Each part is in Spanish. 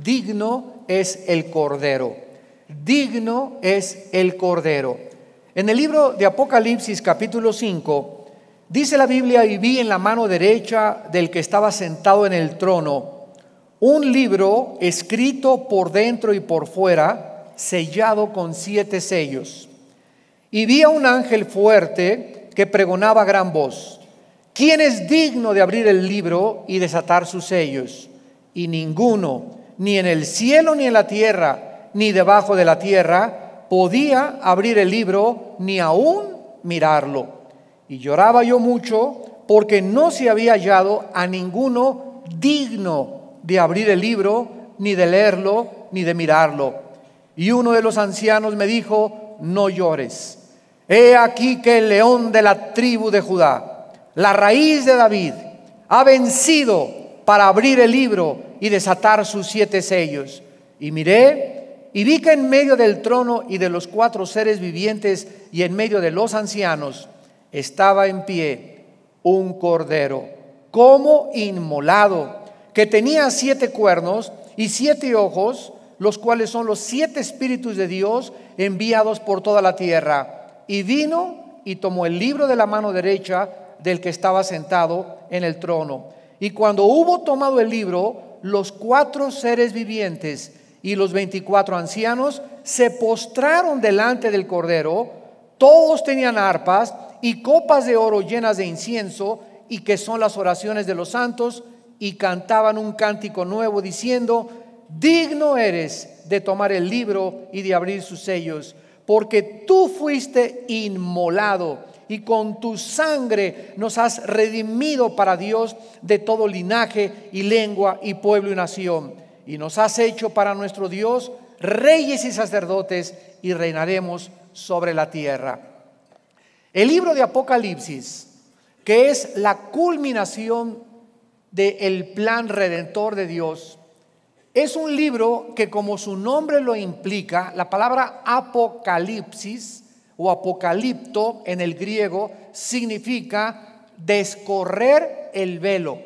digno es el Cordero. Digno es el Cordero. En el libro de Apocalipsis capítulo 5 dice la Biblia: y vi en la mano derecha del que estaba sentado en el trono un libro escrito por dentro y por fuera, sellado con 7 sellos. Y vi a un ángel fuerte que pregonaba a gran voz: ¿quién es digno de abrir el libro y desatar sus sellos? Y ninguno, ni en el cielo ni en la tierra, ni debajo de la tierra, podía abrir el libro, ni aún mirarlo. Y lloraba yo mucho, porque no se había hallado a ninguno digno de abrir el libro, ni de leerlo, ni de mirarlo. Y uno de los ancianos me dijo: no llores. He aquí que el león de la tribu de Judá, la raíz de David, ha vencido para abrir el libro y desatar sus 7 sellos. Y miré y vi que en medio del trono y de los 4 seres vivientes y en medio de los ancianos estaba en pie un cordero como inmolado, que tenía 7 cuernos y 7 ojos, los cuales son los 7 espíritus de Dios enviados por toda la tierra. Y vino y tomó el libro de la mano derecha del que estaba sentado en el trono. Y cuando hubo tomado el libro, los 4 seres vivientes y los 24 ancianos se postraron delante del Cordero. Todos tenían arpas y copas de oro llenas de incienso, y que son las oraciones de los santos, y cantaban un cántico nuevo diciendo: digno eres de tomar el libro y de abrir sus sellos, porque tú fuiste inmolado y con tu sangre nos has redimido para Dios de todo linaje y lengua y pueblo y nación, y nos has hecho para nuestro Dios reyes y sacerdotes, y reinaremos sobre la tierra. El libro de Apocalipsis, que es la culminación del plan redentor de Dios, es un libro que, como su nombre lo implica, la palabra apocalipsis o apocalipto en el griego significa descorrer el velo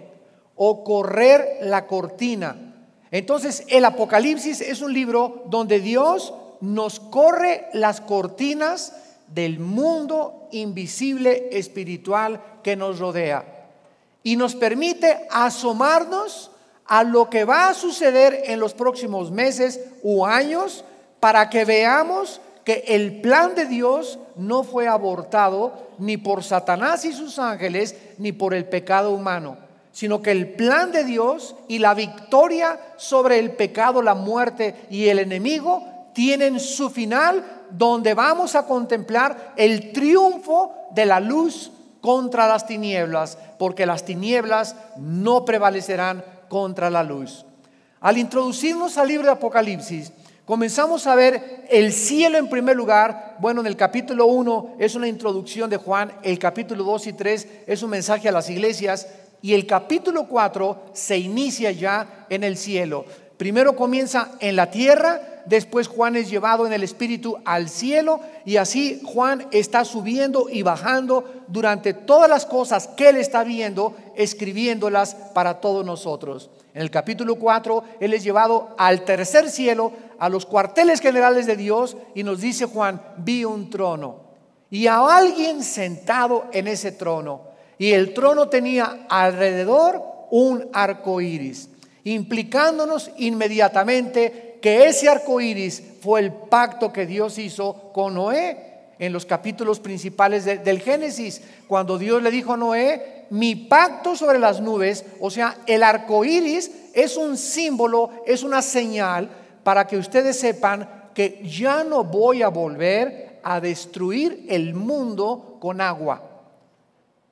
o correr la cortina. Entonces, el Apocalipsis es un libro donde Dios nos corre las cortinas del mundo invisible espiritual que nos rodea y nos permite asomarnos a lo que va a suceder en los próximos meses u años, para que veamos que el plan de Dios no fue abortado ni por Satanás y sus ángeles, ni por el pecado humano, sino que el plan de Dios y la victoria sobre el pecado, la muerte y el enemigo tienen su final, donde vamos a contemplar el triunfo de la luz contra las tinieblas, porque las tinieblas no prevalecerán contra la luz. Al introducirnos al libro de Apocalipsis, comenzamos a ver el cielo en primer lugar. Bueno, en el capítulo 1 es una introducción de Juan, el capítulo 2 y 3 es un mensaje a las iglesias, y el capítulo 4 se inicia ya en el cielo. Primero comienza en la tierra, después Juan es llevado en el espíritu al cielo, y así Juan está subiendo y bajando durante todas las cosas que él está viendo, escribiéndolas para todos nosotros. En el capítulo 4 él es llevado al tercer cielo, a los cuarteles generales de Dios, y nos dice Juan: vi un trono y a alguien sentado en ese trono, y el trono tenía alrededor un arco iris, implicándonos inmediatamente que ese arco iris fue el pacto que Dios hizo con Noé en los capítulos principales del Génesis, cuando Dios le dijo a Noé: mi pacto sobre las nubes. O sea, el arco iris es un símbolo, es una señal para que ustedes sepan que ya no voy a volver a destruir el mundo con agua.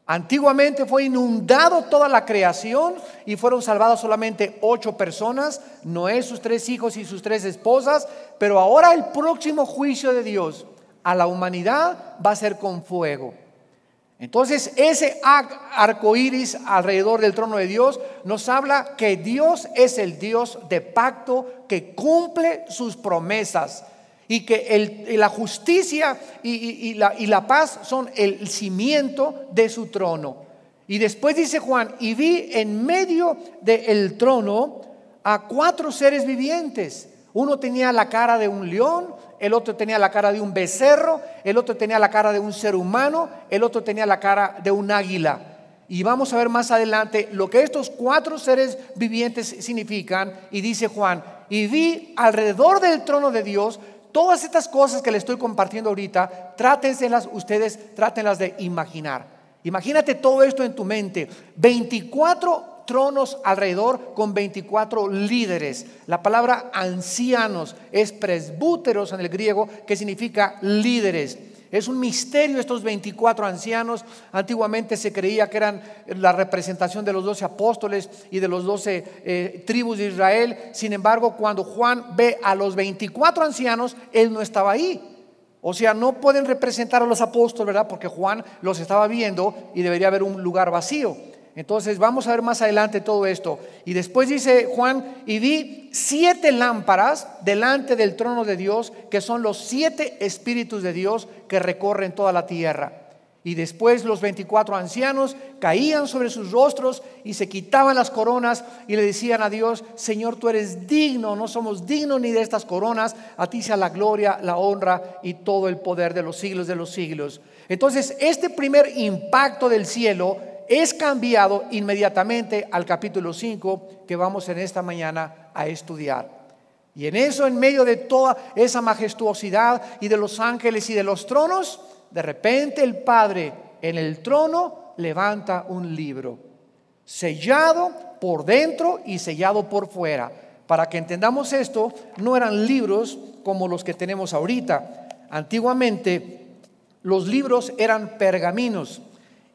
Antiguamente fue inundado toda la creación y fueron salvadas solamente 8 personas, Noé, sus 3 hijos y sus 3 esposas. Pero ahora el próximo juicio de Dios a la humanidad va a ser con fuego. Entonces ese arco iris alrededor del trono de Dios nos habla que Dios es el Dios de pacto, que cumple sus promesas, y que la justicia y la paz son el cimiento de su trono. Y después dice Juan: y vi en medio del trono a 4 seres vivientes. Uno tenía la cara de un león, el otro tenía la cara de un becerro, el otro tenía la cara de un ser humano, el otro tenía la cara de un águila. Y vamos a ver más adelante lo que estos 4 seres vivientes significan. Y dice Juan: y vi alrededor del trono de Dios todas estas cosas que le estoy compartiendo ahorita. Trátenlas de imaginar. Imagínate todo esto en tu mente. 24 tronos alrededor con 24 líderes. La palabra ancianos es presbúteros en el griego, que significa líderes. Es un misterio estos 24 ancianos. Antiguamente se creía que eran la representación de los 12 apóstoles y de los 12 tribus de Israel. Sin embargo, cuando Juan ve a los 24 ancianos, él no estaba ahí. O sea, no pueden representar a los apóstoles, ¿verdad? Porque Juan los estaba viendo y debería haber un lugar vacío. Entonces vamos a ver más adelante todo esto. Y después dice Juan: y vi 7 lámparas delante del trono de Dios, que son los 7 espíritus de Dios que recorren toda la tierra. Y después los 24 ancianos caían sobre sus rostros y se quitaban las coronas y le decían a Dios: Señor, tú eres digno, no somos dignos ni de estas coronas, a ti sea la gloria, la honra y todo el poder de los siglos de los siglos. Entonces este primer impacto del cielo es cambiado inmediatamente al capítulo 5, que vamos en esta mañana a estudiar. Y en eso, en medio de toda esa majestuosidad y de los ángeles y de los tronos, de repente el Padre en el trono levanta un libro, sellado por dentro y sellado por fuera. Para que entendamos esto, no eran libros como los que tenemos ahorita. Antiguamente los libros eran pergaminos.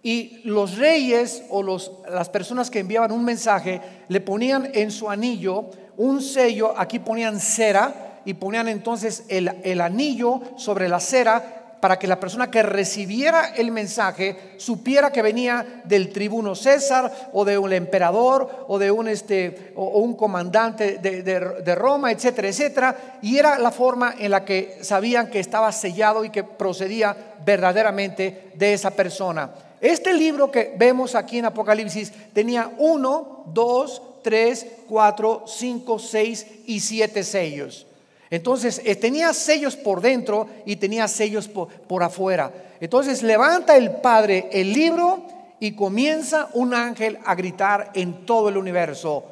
Y los reyes o las personas que enviaban un mensaje le ponían en su anillo un sello. Aquí ponían cera y ponían entonces el anillo sobre la cera, para que la persona que recibiera el mensaje supiera que venía del tribuno César o de un emperador o de un comandante de Roma, etcétera, etcétera. Y era la forma en la que sabían que estaba sellado y que procedía verdaderamente de esa persona. Este libro que vemos aquí en Apocalipsis tenía 1, 2, 3, 4, 5, 6 y 7 sellos. Entonces tenía sellos por dentro y tenía sellos por afuera. Entonces levanta el Padre el libro y comienza un ángel a gritar en todo el universo: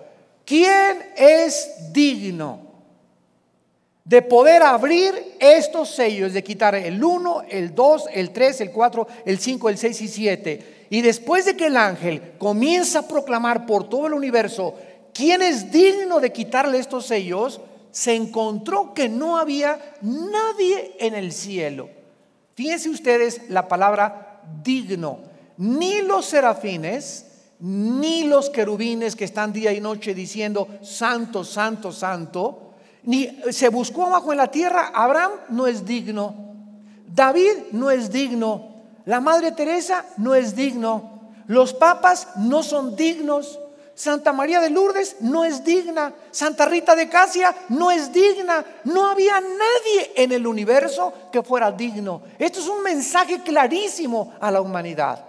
¿quién es digno de poder abrir estos sellos, de quitar el 1, el 2, el 3, el 4, el 5, el 6 y 7? Y después de que el ángel comienza a proclamar por todo el universo quién es digno de quitarle estos sellos, se encontró que no había nadie en el cielo. Fíjense ustedes la palabra digno. Ni los serafines, ni los querubines que están día y noche diciendo santo, santo, santo. Ni se buscó abajo en la tierra. Abraham no es digno, David no es digno, la Madre Teresa no es digno, los papas no son dignos, Santa María de Lourdes no es digna, Santa Rita de Casia no es digna. No había nadie en el universo que fuera digno. Esto es un mensaje clarísimo a la humanidad.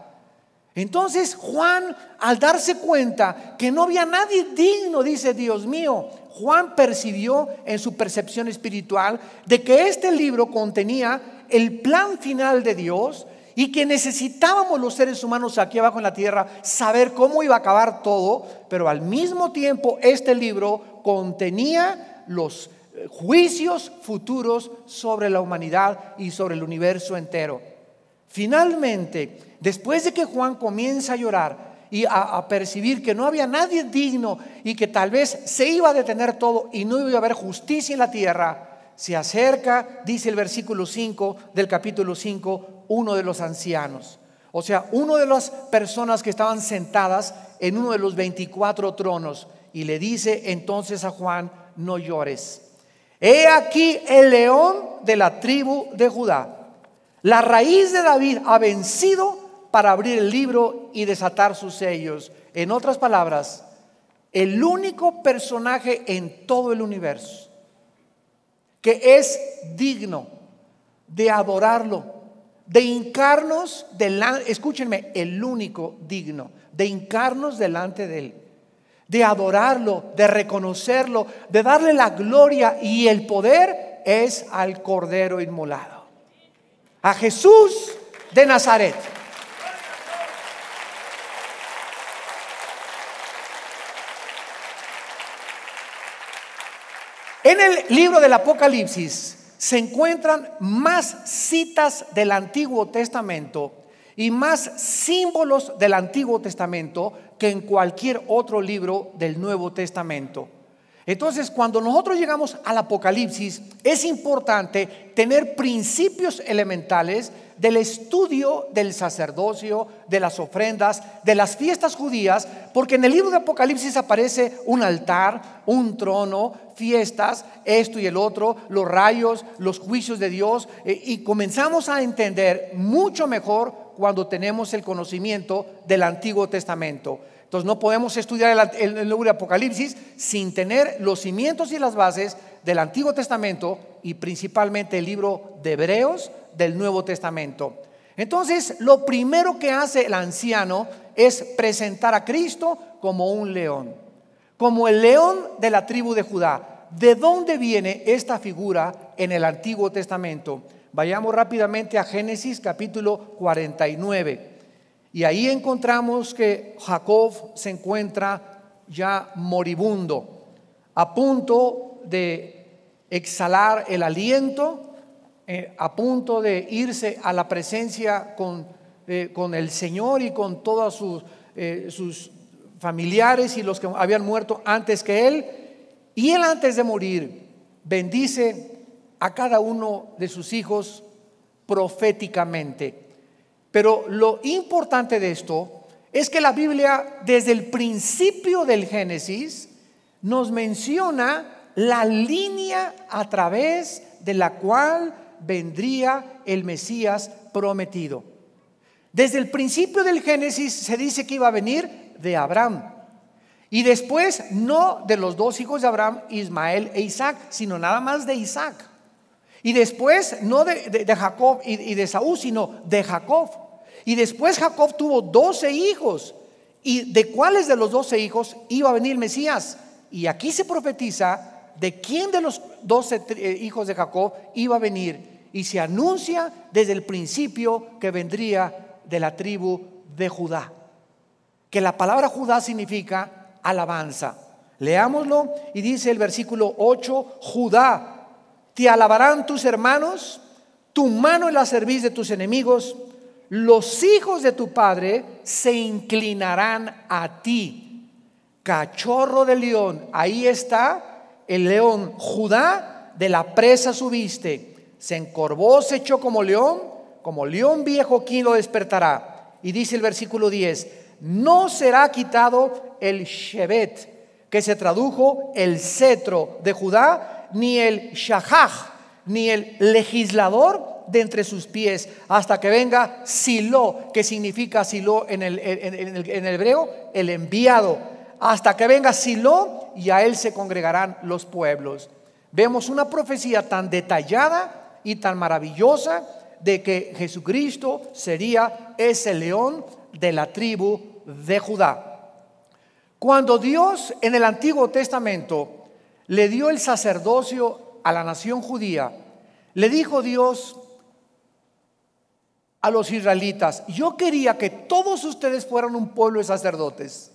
Entonces Juan, al darse cuenta que no había nadie digno, dice: Dios mío. Juan percibió en su percepción espiritual de que este libro contenía el plan final de Dios y que necesitábamos los seres humanos aquí abajo en la tierra saber cómo iba a acabar todo, pero al mismo tiempo este libro contenía los juicios futuros sobre la humanidad y sobre el universo entero. Finalmente, después de que Juan comienza a llorar y a percibir que no había nadie digno y que tal vez se iba a detener todo y no iba a haber justicia en la tierra, se acerca, dice el versículo 5 del capítulo 5, uno de los ancianos. O sea, uno de las personas que estaban sentadas en uno de los 24 tronos, y le dice entonces a Juan: no llores. He aquí el león de la tribu de Judá, la raíz de David, ha vencido para abrir el libro y desatar sus sellos. En otras palabras, el único personaje en todo el universo que es digno de adorarlo, de hincarnos delante, escúchenme, el único digno de hincarnos delante de él, de adorarlo, de reconocerlo, de darle la gloria y el poder, es al Cordero inmolado, a Jesús de Nazaret. En el libro del Apocalipsis se encuentran más citas del Antiguo Testamento y más símbolos del Antiguo Testamento que en cualquier otro libro del Nuevo Testamento. Entonces, cuando nosotros llegamos al Apocalipsis, es importante tener principios elementales del estudio del sacerdocio, de las ofrendas, de las fiestas judías, porque en el libro de Apocalipsis aparece un altar, un trono, fiestas, esto y el otro, los rayos, los juicios de Dios, y comenzamos a entender mucho mejor cuando tenemos el conocimiento del Antiguo Testamento. Entonces no podemos estudiar el libro de Apocalipsis sin tener los cimientos y las bases del Antiguo Testamento y principalmente el libro de Hebreos del Nuevo Testamento. Entonces lo primero que hace el anciano es presentar a Cristo como un león, como el león de la tribu de Judá. ¿De dónde viene esta figura en el Antiguo Testamento? Vayamos rápidamente a Génesis capítulo 49. Y ahí encontramos que Jacob se encuentra ya moribundo, a punto de exhalar el aliento, a punto de irse a la presencia con el Señor y con todos sus familiares y los que habían muerto antes que él. Y él, antes de morir, bendice a cada uno de sus hijos proféticamente. Pero lo importante de esto es que la Biblia, desde el principio del Génesis, nos menciona la línea a través de la cual vendría el Mesías prometido. Desde el principio del Génesis se dice que iba a venir de Abraham, y después no de los dos hijos de Abraham, Ismael e Isaac, sino nada más de Isaac. Y después no de Jacob y de Saúl, sino de Jacob. Y después Jacob tuvo 12 hijos. ¿Y de cuáles de los 12 hijos iba a venir el Mesías? Y aquí se profetiza de quién de los 12 hijos de Jacob iba a venir. Y se anuncia desde el principio que vendría de la tribu de Judá. Que la palabra Judá significa alabanza. Leámoslo y dice el versículo 8: Judá, te alabarán tus hermanos, tu mano en la cerviz de tus enemigos. Los hijos de tu padre se inclinarán a ti. Cachorro de león, ahí está el león. Judá, de la presa subiste. Se encorvó, se echó como león viejo, ¿quién lo despertará? Y dice el versículo 10: no será quitado el Shevet, que se tradujo el cetro de Judá, ni el Shahaj, ni el legislador de entre sus pies, hasta que venga Silo, que significa Silo en el hebreo, el enviado. Hasta que venga Silo, y a él se congregarán los pueblos. Vemos una profecía tan detallada y tan maravillosa de que Jesucristo sería ese león de la tribu de Judá. Cuando Dios en el Antiguo Testamento le dio el sacerdocio a la nación judía, le dijo Dios a los israelitas: yo quería que todos ustedes fueran un pueblo de sacerdotes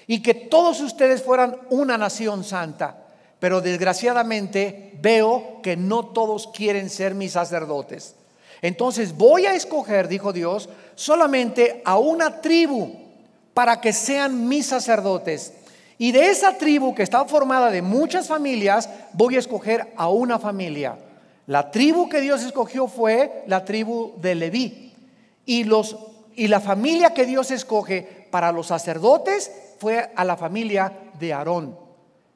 y que todos ustedes fueran una nación santa, pero desgraciadamente veo que no todos quieren ser mis sacerdotes. Entonces voy a escoger, dijo Dios, solamente a una tribu para que sean mis sacerdotes. Y de esa tribu, que está formada de muchas familias, voy a escoger a una familia. La tribu que Dios escogió fue la tribu de Leví. Y la familia que Dios escoge para los sacerdotes fue a la familia de Aarón,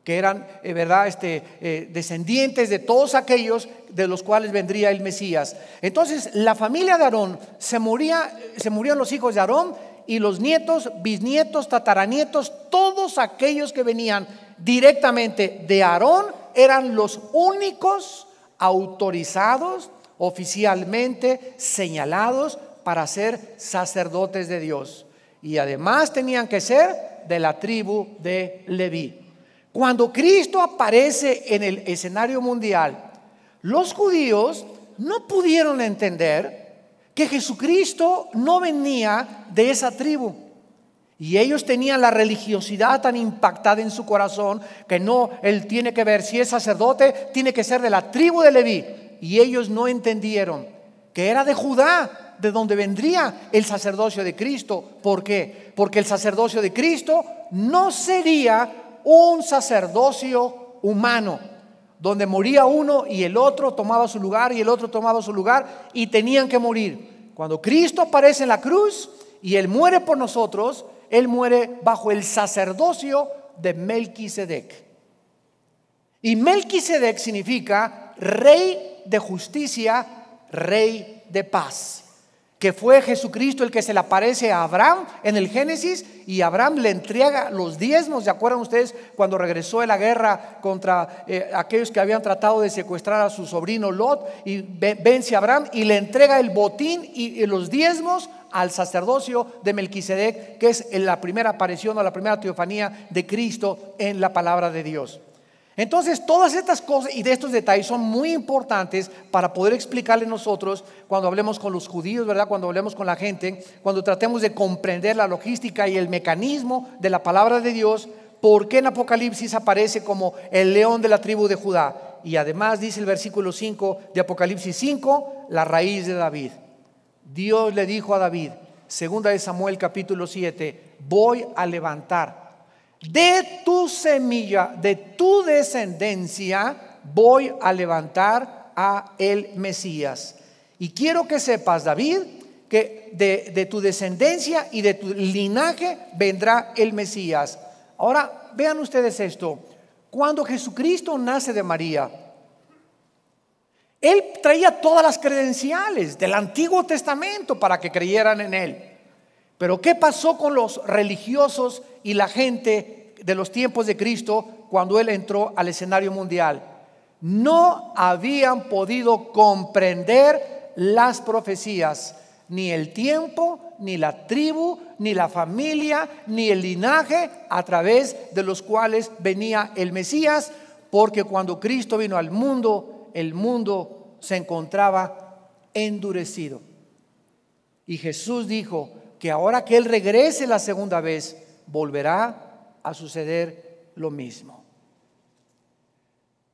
que eran descendientes de todos aquellos de los cuales vendría el Mesías. Entonces la familia de Aarón se murieron los hijos de Aarón, y los nietos, bisnietos, tataranietos, todos aquellos que venían directamente de Aarón eran los únicos autorizados, oficialmente señalados para ser sacerdotes de Dios. Y además tenían que ser ser de la tribu de Leví. Cuando Cristo aparece en el escenario mundial, los judíos no pudieron entender que Jesucristo no venía de esa tribu. Y ellos tenían la religiosidad tan impactada en su corazón que no, él tiene que ver, si es sacerdote, tiene que ser de la tribu de Leví. Y ellos no entendieron que era de Judá, de donde vendría el sacerdocio de Cristo. ¿Por qué? Porque el sacerdocio de Cristo no sería un sacerdocio humano, donde moría uno y el otro tomaba su lugar y el otro tomaba su lugar y tenían que morir. Cuando Cristo aparece en la cruz y Él muere por nosotros, Él muere bajo el sacerdocio de Melquisedec. Y Melquisedec significa rey de justicia, rey de paz, que fue Jesucristo el que se le aparece a Abraham en el Génesis, y Abraham le entrega los diezmos. ¿Se acuerdan ustedes cuando regresó de la guerra contra aquellos que habían tratado de secuestrar a su sobrino Lot? Y vence a Abraham y le entrega el botín y los diezmos al sacerdocio de Melquisedec, que es la primera aparición o la primera teofanía de Cristo en la palabra de Dios. Entonces, todas estas cosas y de estos detalles son muy importantes para poder explicarle nosotros cuando hablemos con los judíos, ¿verdad? Cuando hablemos con la gente, cuando tratemos de comprender la logística y el mecanismo de la palabra de Dios, por qué en Apocalipsis aparece como el león de la tribu de Judá. Y además dice el versículo 5 de Apocalipsis 5, la raíz de David. Dios le dijo a David, segunda de Samuel capítulo 7, voy a levantar de tu semilla, de tu descendencia, voy a levantar a el Mesías. Y quiero que sepas, David, que de tu descendencia y de tu linaje vendrá el Mesías. Ahora, vean ustedes esto. Cuando Jesucristo nace de María, Él traía todas las credenciales del Antiguo Testamento para que creyeran en Él. Pero ¿qué pasó con los religiosos y la gente de los tiempos de Cristo cuando Él entró al escenario mundial? No habían podido comprender las profecías, ni el tiempo, ni la tribu, ni la familia, ni el linaje a través de los cuales venía el Mesías, porque cuando Cristo vino al mundo, el mundo se encontraba endurecido. Y Jesús dijo que ahora que Él regrese la segunda vez, volverá a suceder lo mismo.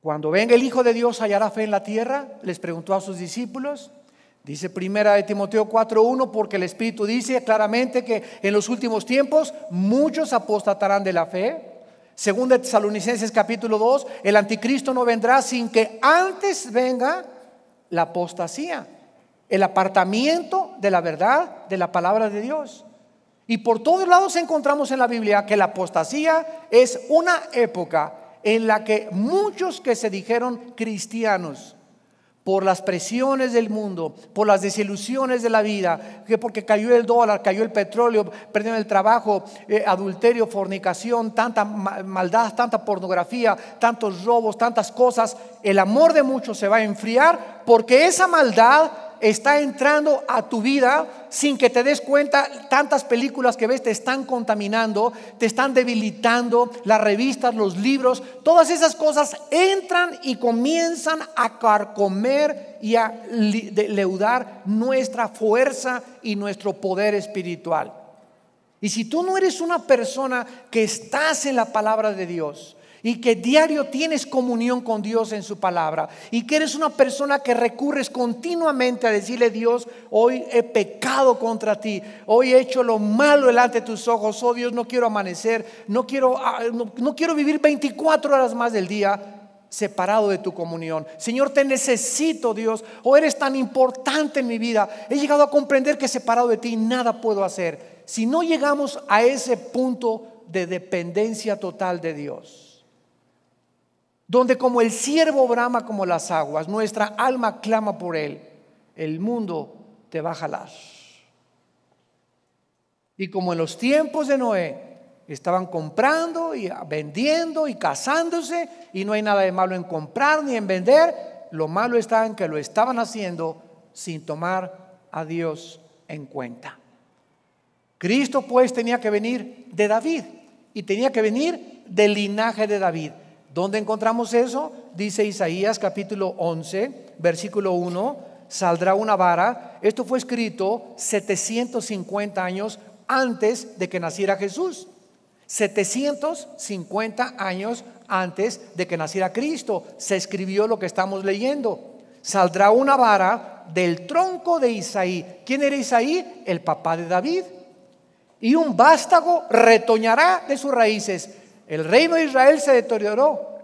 Cuando venga el Hijo de Dios, ¿hallará fe en la tierra?, les preguntó a sus discípulos. Dice primera de Timoteo 4:1, porque el Espíritu dice claramente que en los últimos tiempos muchos apostatarán de la fe. Segunda de Tesalonicenses capítulo 2, el anticristo no vendrá sin que antes venga la apostasía, el apartamiento de la verdad de la palabra de Dios. Y por todos lados encontramos en la Biblia que la apostasía es una época en la que muchos que se dijeron cristianos, por las presiones del mundo, por las desilusiones de la vida, que porque cayó el dólar, cayó el petróleo, perdieron el trabajo, adulterio, fornicación, tanta maldad, tanta pornografía, tantos robos, tantas cosas, el amor de muchos se va a enfriar porque esa maldad está entrando a tu vida sin que te des cuenta. Tantas películas que ves te están contaminando, te están debilitando, las revistas, los libros, todas esas cosas entran y comienzan a carcomer y a leudar nuestra fuerza y nuestro poder espiritual. Y si tú no eres una persona que estás en la palabra de Dios y que diario tienes comunión con Dios en su palabra, y que eres una persona que recurres continuamente a decirle: Dios, hoy he pecado contra ti, hoy he hecho lo malo delante de tus ojos, oh Dios, no quiero amanecer, no quiero vivir 24 horas más del día separado de tu comunión. Señor, te necesito, Dios, o eres tan importante en mi vida, he llegado a comprender que separado de ti nada puedo hacer. Si no llegamos a ese punto de dependencia total de Dios, donde como el ciervo brama como las aguas, nuestra alma clama por Él, el mundo te va a jalar. Y como en los tiempos de Noé, estaban comprando y vendiendo y casándose, y no hay nada de malo en comprar ni en vender, lo malo está en que lo estaban haciendo sin tomar a Dios en cuenta. Cristo pues tenía que venir de David, y tenía que venir del linaje de David. ¿Dónde encontramos eso? Dice Isaías capítulo 11, versículo 1, saldrá una vara. Esto fue escrito 750 años antes de que naciera Jesús. 750 años antes de que naciera Cristo se escribió lo que estamos leyendo. Saldrá una vara del tronco de Isaí. ¿Quién era Isaí? El papá de David. Y un vástago retoñará de sus raíces. El reino de Israel se deterioró.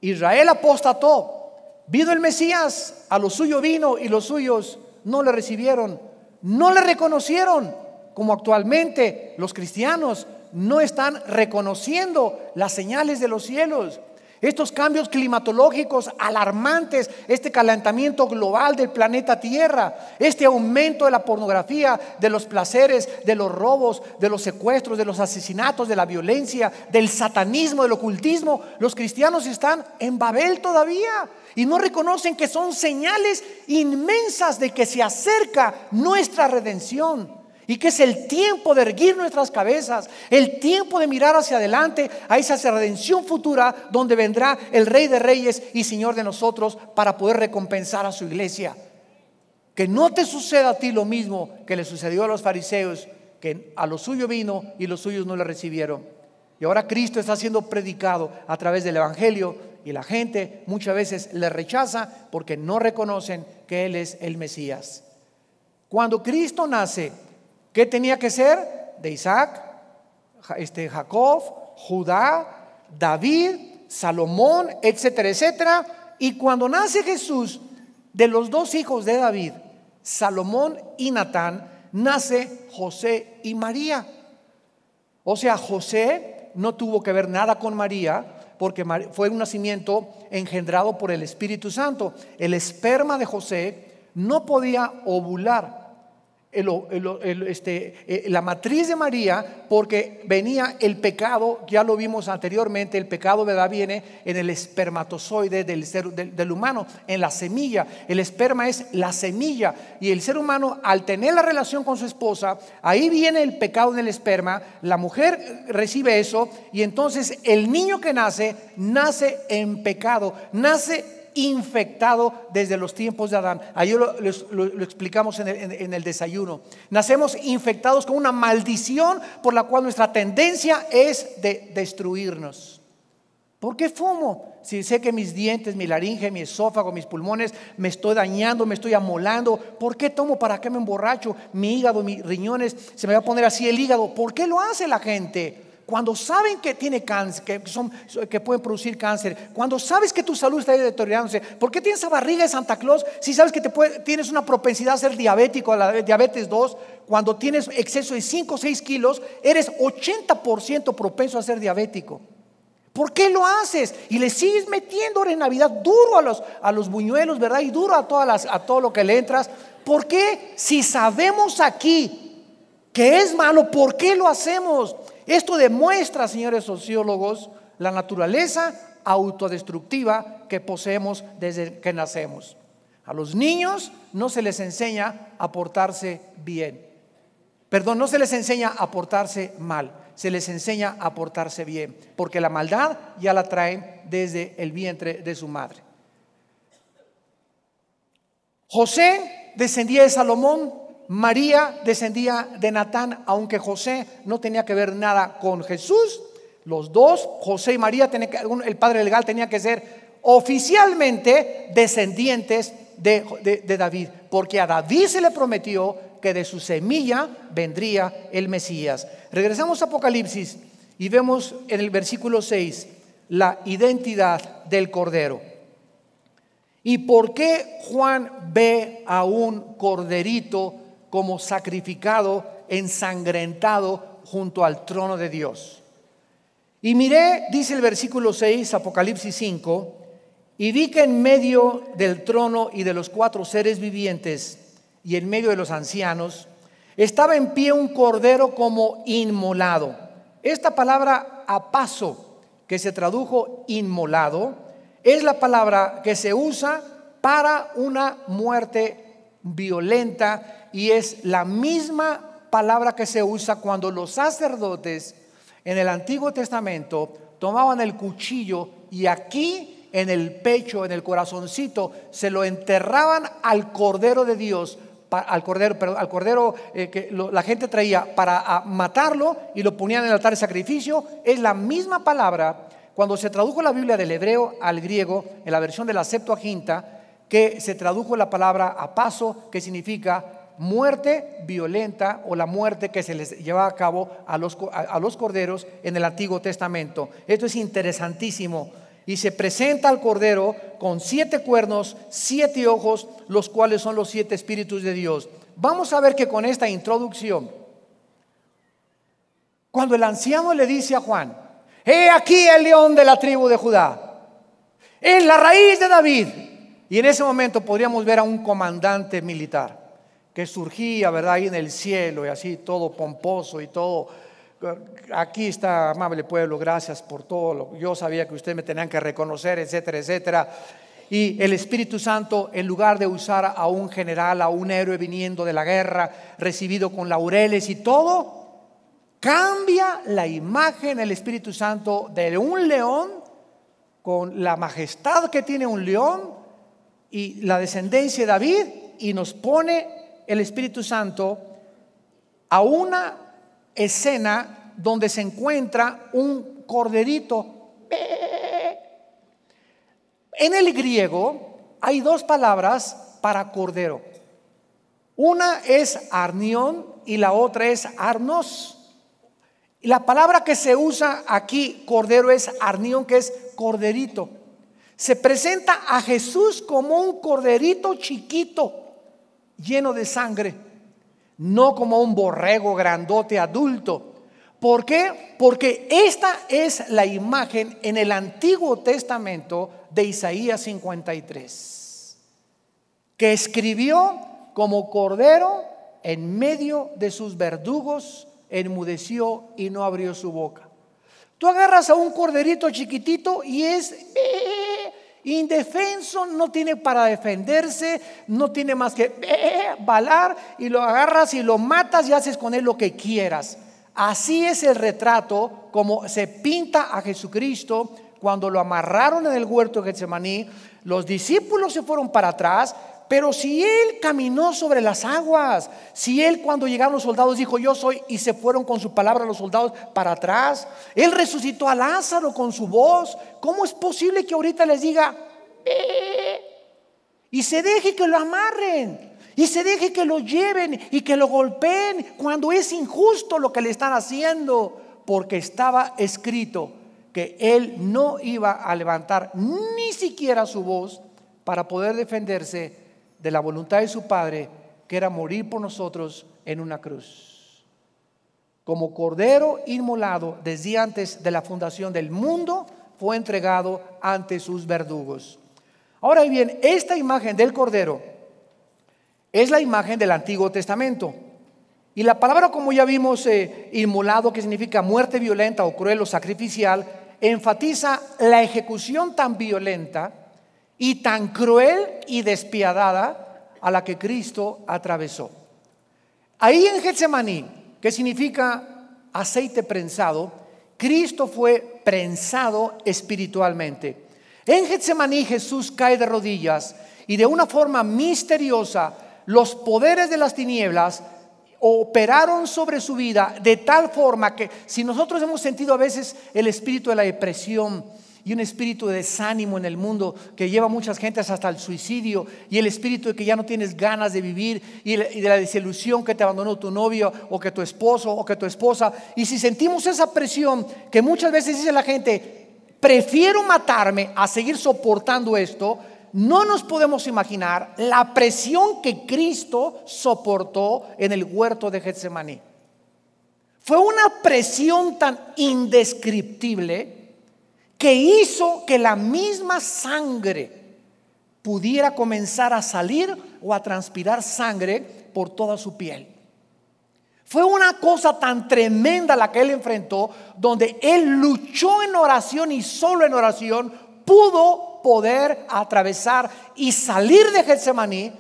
Israel apostató. Vino el Mesías, a lo suyo vino y los suyos no le recibieron, no le reconocieron, como actualmente los cristianos no están reconociendo las señales de los cielos. Estos cambios climatológicos alarmantes, este calentamiento global del planeta Tierra, este aumento de la pornografía, de los placeres, de los robos, de los secuestros, de los asesinatos, de la violencia, del satanismo, del ocultismo. Los cristianos están en Babel todavía y no reconocen que son señales inmensas de que se acerca nuestra redención. Y que es el tiempo de erguir nuestras cabezas, el tiempo de mirar hacia adelante a esa redención futura donde vendrá el Rey de Reyes y Señor de nosotros para poder recompensar a su iglesia. Que no te suceda a ti lo mismo que le sucedió a los fariseos, que a lo suyo vino y los suyos no le recibieron. Y ahora Cristo está siendo predicado a través del Evangelio y la gente muchas veces le rechaza porque no reconocen que Él es el Mesías. Cuando Cristo nace, ¿qué tenía que ser? De Isaac, Jacob, Judá, David, Salomón, etcétera, etcétera. Y cuando nace Jesús, de los dos hijos de David, Salomón y Natán, nace José y María. O sea, José no tuvo que ver nada con María, porque fue un nacimiento engendrado por el Espíritu Santo. El esperma de José no podía ovular la matriz de María, porque venía el pecado. Ya lo vimos anteriormente, el pecado, ¿verdad?, viene en el espermatozoide del humano, en la semilla. El esperma es la semilla, y el ser humano, al tener la relación con su esposa, ahí viene el pecado en el esperma. La mujer recibe eso, y entonces el niño que nace en pecado, nace infectado desde los tiempos de Adán. Ayer lo explicamos en el desayuno. Nacemos infectados con una maldición por la cual nuestra tendencia es de destruirnos. ¿Por qué fumo? Si sé que mis dientes, mi laringe, mi esófago, mis pulmones me estoy dañando, me estoy amolando. ¿Por qué tomo? ¿Para qué me emborracho? Mi hígado, mis riñones, se me va a poner así el hígado. ¿Por qué lo hace la gente? Cuando saben que tiene cáncer, que pueden producir cáncer, cuando sabes que tu salud está deteriorándose. ¿Por qué tienes esa barriga de Santa Claus si sabes que tienes una propensidad a ser diabético, a la diabetes 2? Cuando tienes exceso de 5 o 6 kilos, eres 80% propenso a ser diabético. ¿Por qué lo haces? Y le sigues metiendo ahora en Navidad duro a los buñuelos, ¿verdad? Y duro a todo lo que le entras. ¿Por qué? Si sabemos aquí que es malo, ¿por qué lo hacemos? Esto demuestra, señores sociólogos, la naturaleza autodestructiva que poseemos desde que nacemos. A los niños no se les enseña a portarse bien. Perdón, no se les enseña a portarse mal, se les enseña a portarse bien, porque la maldad ya la traen desde el vientre de su madre. José descendía de Salomón, María descendía de Natán, aunque José no tenía que ver nada con Jesús. Los dos, José y María, el padre legal tenía que ser oficialmente descendientes de David, porque a David se le prometió que de su semilla vendría el Mesías. Regresamos a Apocalipsis y vemos en el versículo 6 la identidad del Cordero. ¿Y por qué Juan ve a un corderito como sacrificado, ensangrentado junto al trono de Dios? Y miré, dice el versículo 6, Apocalipsis 5, y vi que en medio del trono y de los 4 seres vivientes y en medio de los ancianos estaba en pie un cordero como inmolado. Esta palabra apazo, que se tradujo inmolado, es la palabra que se usa para una muerte violenta, y es la misma palabra que se usa cuando los sacerdotes En el Antiguo Testamento tomaban el cuchillo y aquí en el pecho, en el corazoncito, se lo enterraban al Cordero de Dios, al cordero que la gente traía para matarlo, y lo ponían en el altar de sacrificio. Es la misma palabra cuando se tradujo la Biblia del hebreo al griego en la versión de la Septuaginta, que se tradujo la palabra apazo, que significa muerte violenta, o la muerte que se les lleva a cabo a los corderos en el Antiguo Testamento. Esto es interesantísimo. Y se presenta al cordero con 7 cuernos, 7 ojos, los cuales son los 7 espíritus de Dios. Vamos a ver que con esta introducción, cuando el anciano le dice a Juan: he aquí el león de la tribu de Judá, es la raíz de David. Y en ese momento podríamos ver a un comandante militar que surgía, ¿verdad?, ahí en el cielo, y así todo pomposo y todo. Aquí está, amable pueblo, gracias por todo. Yo sabía que ustedes me tenían que reconocer, etcétera, etcétera. Y el Espíritu Santo, en lugar de usar a un general, a un héroe viniendo de la guerra, recibido con laureles y todo, cambia la imagen el Espíritu Santo de un león, con la majestad que tiene un león y la descendencia de David, y nos pone el Espíritu Santo a una escena donde se encuentra un corderito. En el griego hay 2 palabras para cordero. Una es arnión y la otra es arnos. Y la palabra que se usa aquí, cordero, es arnión, que es corderito. Se presenta a Jesús como un corderito chiquito, lleno de sangre, no como un borrego grandote adulto. ¿Por qué? Porque esta es la imagen en el Antiguo Testamento de Isaías 53, que escribió: como cordero en medio de sus verdugos, enmudeció y no abrió su boca. Tú agarras a un corderito chiquitito y es indefenso, no tiene para defenderse, no tiene más que balar, y lo agarras y lo matas y haces con él lo que quieras. Así es el retrato como se pinta a Jesucristo cuando lo amarraron en el huerto de Getsemaní. Los discípulos se fueron para atrás, pero si él caminó sobre las aguas, si él, cuando llegaron los soldados, dijo: yo soy, y se fueron con su palabra los soldados para atrás. Él resucitó a Lázaro con su voz. ¿Cómo es posible que ahorita les diga y se deje que lo amarren, y se deje que lo lleven y que lo golpeen, cuando es injusto lo que le están haciendo? Porque estaba escrito que él no iba a levantar ni siquiera su voz para poder defenderse de la voluntad de su Padre, que era morir por nosotros en una cruz. Como cordero inmolado desde antes de la fundación del mundo, fue entregado ante sus verdugos. Ahora bien, esta imagen del cordero es la imagen del Antiguo Testamento. Y la palabra, como ya vimos, inmolado, que significa muerte violenta o cruel o sacrificial, enfatiza la ejecución tan violenta y tan cruel y despiadada a la que Cristo atravesó. Ahí en Getsemaní, que significa aceite prensado, Cristo fue prensado espiritualmente. En Getsemaní Jesús cae de rodillas, y de una forma misteriosa los poderes de las tinieblas operaron sobre su vida, de tal forma que, si nosotros hemos sentido a veces el espíritu de la depresión y un espíritu de desánimo en el mundo que lleva a muchas gentes hasta el suicidio, y el espíritu de que ya no tienes ganas de vivir, y de la desilusión que te abandonó tu novio o que tu esposo o que tu esposa, y si sentimos esa presión que muchas veces dice la gente: prefiero matarme a seguir soportando esto, no nos podemos imaginar la presión que Cristo soportó en el huerto de Getsemaní. Fue una presión tan indescriptible que hizo que la misma sangre pudiera comenzar a salir o a transpirar sangre por toda su piel. Fue una cosa tan tremenda la que él enfrentó, donde él luchó en oración, y solo en oración pudo poder atravesar y salir de Getsemaní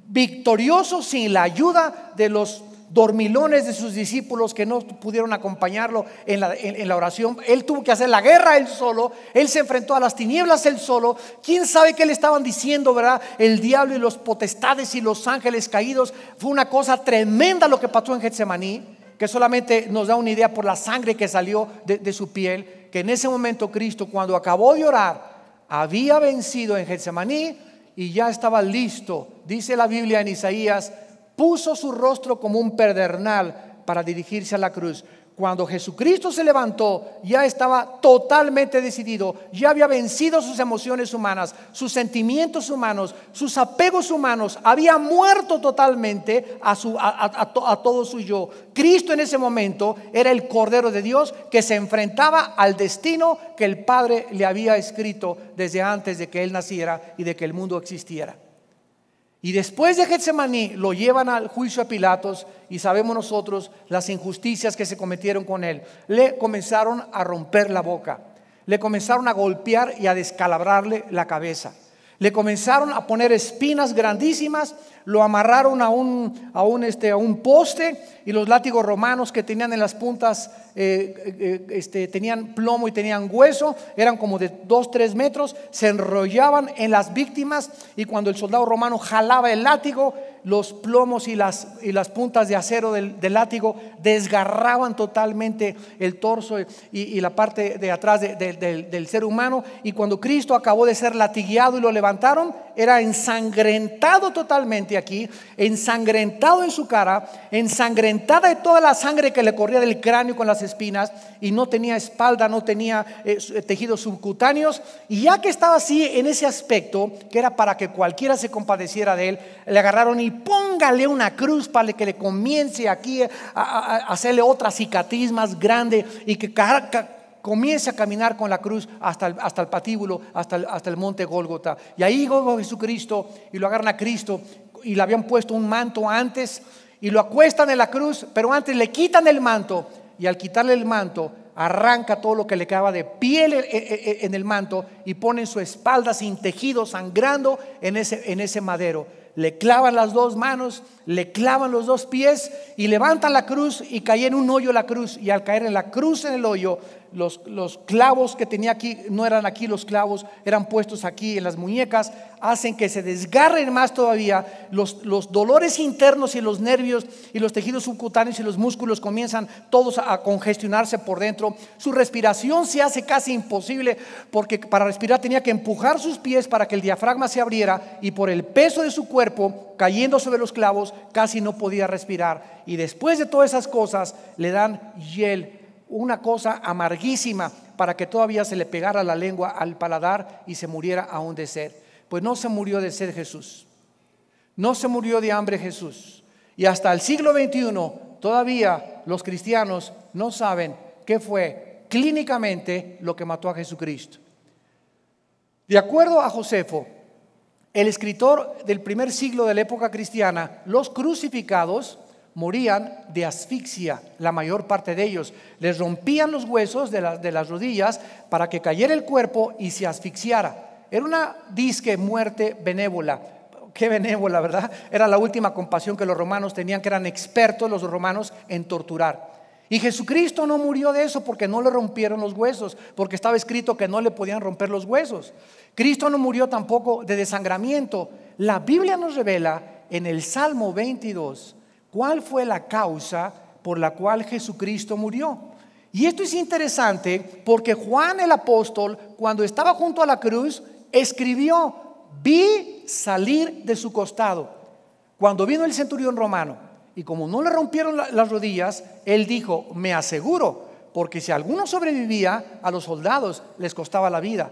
victorioso, sin la ayuda de los dormilones de sus discípulos que no pudieron acompañarlo en la oración. Él tuvo que hacer la guerra él solo. Él se enfrentó a las tinieblas él solo. ¿Quién sabe qué le estaban diciendo, verdad? El diablo y los potestades y los ángeles caídos. Fue una cosa tremenda lo que pasó en Getsemaní, que solamente nos da una idea por la sangre que salió de su piel, que en ese momento Cristo, cuando acabó de orar, había vencido en Getsemaní y ya estaba listo. Dice la Biblia en Isaías, puso su rostro como un pedernal para dirigirse a la cruz. Cuando Jesucristo se levantó, ya estaba totalmente decidido, ya había vencido sus emociones humanas, sus sentimientos humanos, sus apegos humanos, había muerto totalmente a todo su yo. Cristo en ese momento era el Cordero de Dios que se enfrentaba al destino que el Padre le había escrito desde antes de que Él naciera y de que el mundo existiera. Y después de Getsemaní lo llevan al juicio a Pilatos y sabemos nosotros las injusticias que se cometieron con él. Le comenzaron a romper la boca, le comenzaron a golpear y a descalabrarle la cabeza. Le comenzaron a poner espinas grandísimas, lo amarraron a un poste y los látigos romanos que tenían en las puntas tenían plomo y tenían hueso, eran como de 2-3 metros, se enrollaban en las víctimas y cuando el soldado romano jalaba el látigo, los plomos y las puntas de acero del látigo desgarraban totalmente el torso y la parte de atrás del ser humano. Y cuando Cristo acabó de ser latigueado y lo levantaron, era ensangrentado totalmente aquí, ensangrentado en su cara, ensangrentada de toda la sangre que le corría del cráneo con las espinas, y no tenía espalda, no tenía tejidos subcutáneos. Y ya que estaba así en ese aspecto, que era para que cualquiera se compadeciera de él, le agarraron y póngale una cruz para que le comience aquí a hacerle otra cicatriz más grande y que comience a caminar con la cruz hasta el patíbulo, hasta el monte Gólgota. Y ahí llegó Jesucristo y lo agarran a Cristo y le habían puesto un manto antes y lo acuestan en la cruz, pero antes le quitan el manto, y al quitarle el manto arranca todo lo que le quedaba de piel en el manto y ponen su espalda sin tejido, sangrando en ese madero. Le clavan las 2 manos, le clavan los 2 pies y levantan la cruz y cae en un hoyo la cruz. Y al caer en la cruz en el hoyo, los clavos que tenía aquí, no eran aquí los clavos, eran puestos aquí en las muñecas, hacen que se desgarren más todavía. Los dolores internos y los nervios y los tejidos subcutáneos y los músculos comienzan todos a congestionarse por dentro. Su respiración se hace casi imposible, porque para respirar tenía que empujar sus pies para que el diafragma se abriera, y por el peso de su cuerpo cayendo sobre los clavos casi no podía respirar. Y después de todas esas cosas le dan hiel, una cosa amarguísima, para que todavía se le pegara la lengua al paladar y se muriera aún de sed. Pues no se murió de sed Jesús, no se murió de hambre Jesús. Y hasta el siglo XXI todavía los cristianos no saben qué fue clínicamente lo que mató a Jesucristo. De acuerdo a Josefo, el escritor del primer siglo de la época cristiana, los crucificados morían de asfixia, la mayor parte de ellos. Les rompían los huesos de las rodillas para que cayera el cuerpo y se asfixiara. Era una disque muerte benévola. Qué benévola, ¿verdad? Era la última compasión que los romanos tenían, que eran expertos los romanos en torturar. Y Jesucristo no murió de eso porque no le rompieron los huesos, porque estaba escrito que no le podían romper los huesos. Cristo no murió tampoco de desangramiento. La Biblia nos revela en el Salmo 22 cuál fue la causa por la cual Jesucristo murió. Y esto es interesante porque Juan el apóstol, cuando estaba junto a la cruz, escribió: vi salir de su costado. Cuando vino el centurión romano, y como no le rompieron las rodillas, él dijo: me aseguro, porque si alguno sobrevivía, a los soldados les costaba la vida.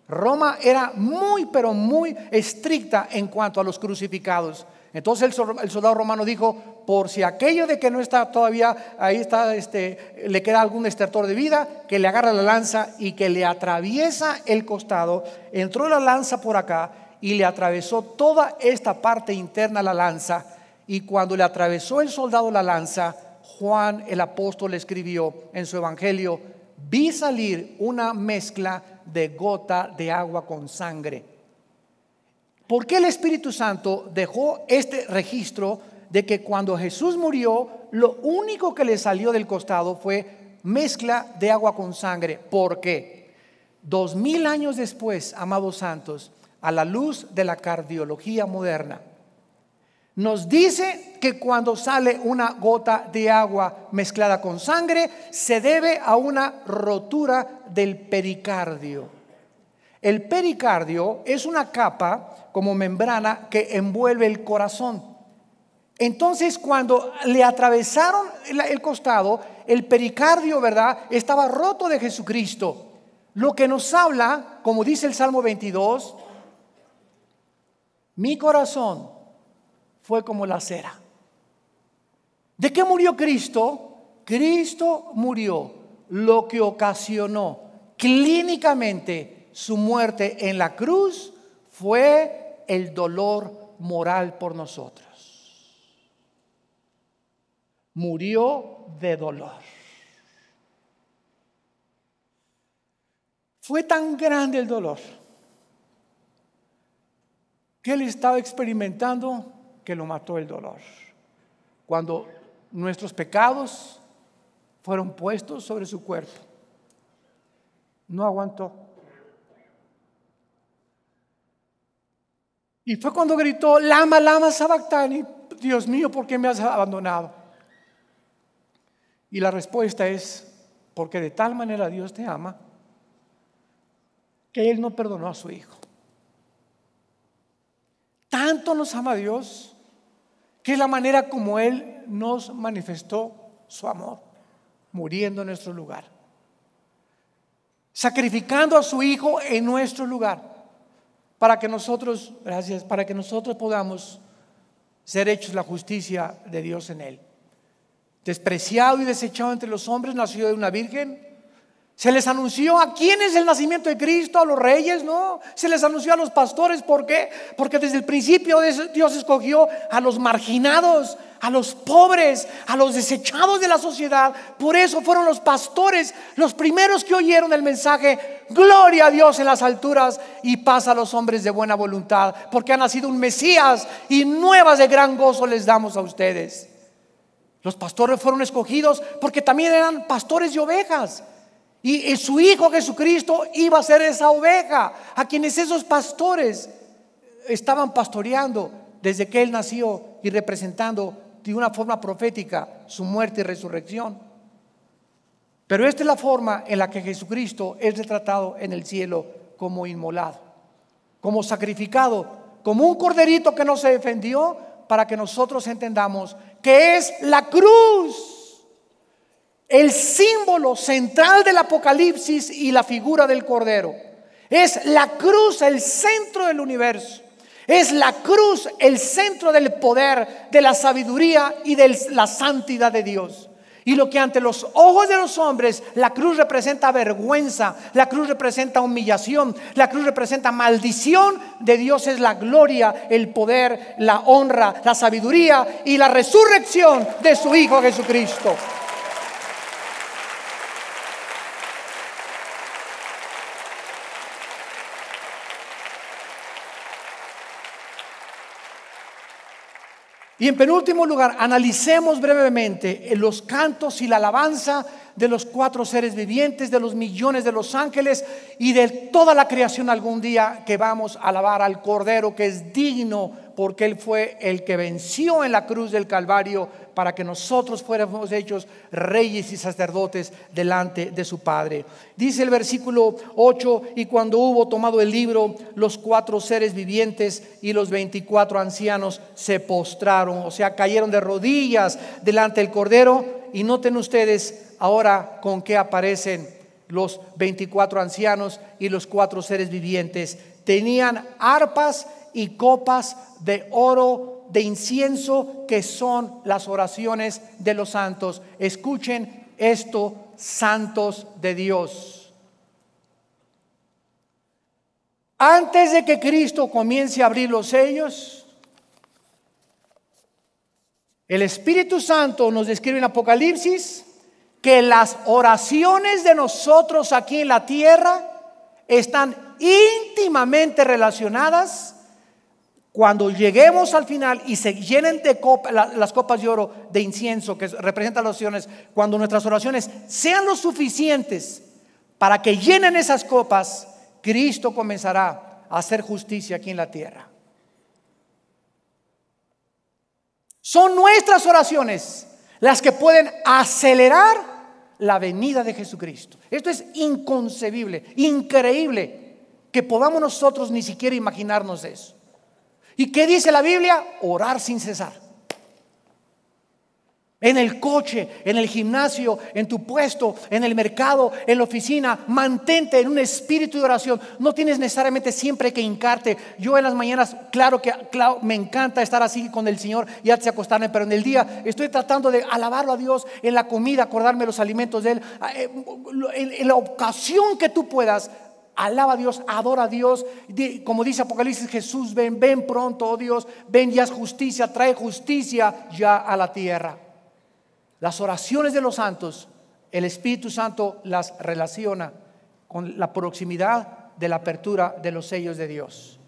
Roma era muy, pero muy estricta en cuanto a los crucificados. Entonces el soldado romano dijo: por si aquello de que no está todavía, ahí está, le queda algún estertor de vida, que le agarra la lanza y que le atraviesa el costado. Entró la lanza por acá y le atravesó toda esta parte interna la lanza. Y cuando le atravesó el soldado la lanza, Juan el apóstol escribió en su evangelio: vi salir una mezcla de gota de agua con sangre. ¿Por qué el Espíritu Santo dejó este registro de que cuando Jesús murió, lo único que le salió del costado fue mezcla de agua con sangre. ¿Por qué? 2000 años después, amados santos, a la luz de la cardiología moderna, nos dice que cuando sale una gota de agua mezclada con sangre, se debe a una rotura del pericardio. El pericardio es una capa como membrana que envuelve el corazón. Entonces, cuando le atravesaron el costado, el pericardio, ¿verdad?, estaba roto de Jesucristo. Lo que nos habla, como dice el Salmo 22, mi corazón fue como la cera. ¿De qué murió Cristo? Cristo murió, lo que ocasionó clínicamente su muerte en la cruz fue el dolor moral por nosotros. Murió de dolor. Fue tan grande el dolor que él estaba experimentando que lo mató el dolor. Cuando nuestros pecados fueron puestos sobre su cuerpo, no aguantó. Y fue cuando gritó: lama, lama sabactani, Dios mío, ¿por qué me has abandonado? Y la respuesta es: porque de tal manera Dios te ama que Él no perdonó a su Hijo. Tanto nos ama Dios que es la manera como Él nos manifestó su amor, muriendo en nuestro lugar, sacrificando a su Hijo en nuestro lugar, para que nosotros, gracias, para que nosotros podamos ser hechos la justicia de Dios en Él. Despreciado y desechado entre los hombres, nació de una virgen. Se les anunció a quién es el nacimiento de Cristo, a los reyes, no. Se les anunció a los pastores. ¿Por qué? Porque desde el principio Dios escogió a los marginados, a los pobres, a los desechados de la sociedad. Por eso fueron los pastores los primeros que oyeron el mensaje: gloria a Dios en las alturas y paz a los hombres de buena voluntad, porque ha nacido un Mesías y nuevas de gran gozo les damos a ustedes. Los pastores fueron escogidos porque también eran pastores de ovejas. Y su Hijo Jesucristo iba a ser esa oveja a quienes esos pastores estaban pastoreando desde que Él nació y representando de una forma profética su muerte y resurrección. Pero esta es la forma en la que Jesucristo es retratado en el cielo: como inmolado, como sacrificado, como un corderito que no se defendió, para que nosotros entendamos que es la cruz el símbolo central del Apocalipsis y la figura del Cordero. Es la cruz el centro del universo. Es la cruz el centro del poder, de la sabiduría y de la santidad de Dios. Y lo que ante los ojos de los hombres la cruz representa vergüenza, la cruz representa humillación, la cruz representa maldición, de Dios es la gloria, el poder, la honra, la sabiduría y la resurrección de su Hijo Jesucristo. Y en penúltimo lugar, analicemos brevemente los cantos y la alabanza de los 4 seres vivientes, de los millones de los ángeles y de toda la creación algún día, que vamos a alabar al Cordero, que es digno porque Él fue el que venció en la cruz del Calvario para que nosotros fuéramos hechos reyes y sacerdotes delante de su Padre. Dice el versículo 8: y cuando hubo tomado el libro, los 4 seres vivientes y los 24 ancianos se postraron, o sea, cayeron de rodillas delante del Cordero. Y noten ustedes ahora con qué aparecen los 24 ancianos y los 4 seres vivientes. Tenían arpas y copas de oro de incienso, que son las oraciones de los santos. Escuchen esto, santos de Dios. Antes de que Cristo comience a abrir los sellos, el Espíritu Santo nos describe en Apocalipsis que las oraciones de nosotros aquí en la tierra están íntimamente relacionadas cuando lleguemos al final y se llenen de las copas de oro de incienso que representan las oraciones, cuando nuestras oraciones sean lo suficientes para que llenen esas copas, Cristo comenzará a hacer justicia aquí en la tierra. Son nuestras oraciones las que pueden acelerar la venida de Jesucristo. Esto es inconcebible, increíble que podamos nosotros ni siquiera imaginarnos eso. ¿Y qué dice la Biblia? Orar sin cesar. En el coche, en el gimnasio, en tu puesto, en el mercado, en la oficina, mantente en un espíritu de oración. No tienes necesariamente siempre que hincarte. Yo en las mañanas, claro, me encanta estar así con el Señor y antes de acostarme, pero en el día estoy tratando de alabarlo a Dios, en la comida, acordarme de los alimentos de Él. En la ocasión que tú puedas, alaba a Dios, adora a Dios. Como dice Apocalipsis, Jesús, ven pronto, oh Dios, ven, ya es justicia, trae justicia ya a la tierra. Las oraciones de los santos, el Espíritu Santo las relaciona con la proximidad de la apertura de los sellos de Dios.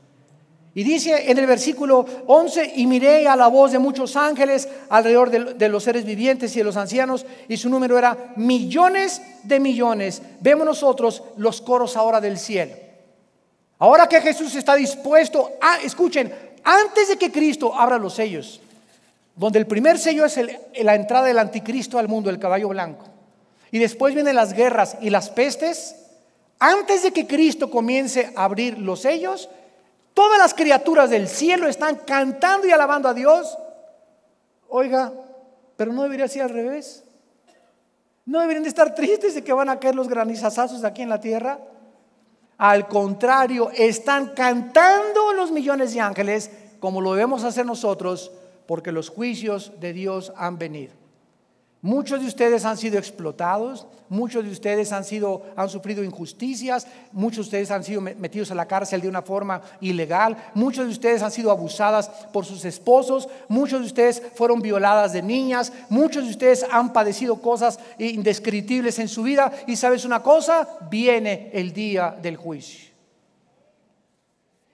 Y dice en el versículo 11: y miré a la voz de muchos ángeles alrededor de los seres vivientes y de los ancianos, y su número era millones de millones. Vemos nosotros los coros ahora del cielo. Ahora que Jesús está dispuesto a, escuchen, antes de que Cristo abra los sellos, donde el primer sello es la entrada del anticristo al mundo, el caballo blanco, y después vienen las guerras y las pestes. Antes de que Cristo comience a abrir los sellos, todas las criaturas del cielo están cantando y alabando a Dios. Oiga, pero no debería ser al revés. No deberían de estar tristes de que van a caer los granizazazos aquí en la tierra. Al contrario, están cantando los millones de ángeles, como lo debemos hacer nosotros, porque los juicios de Dios han venido. Muchos de ustedes han sido explotados, muchos de ustedes han sufrido injusticias, muchos de ustedes han sido metidos a la cárcel de una forma ilegal, muchos de ustedes han sido abusadas por sus esposos, muchos de ustedes fueron violadas de niñas, muchos de ustedes han padecido cosas indescriptibles en su vida. Y ¿sabes una cosa? Viene el día del juicio.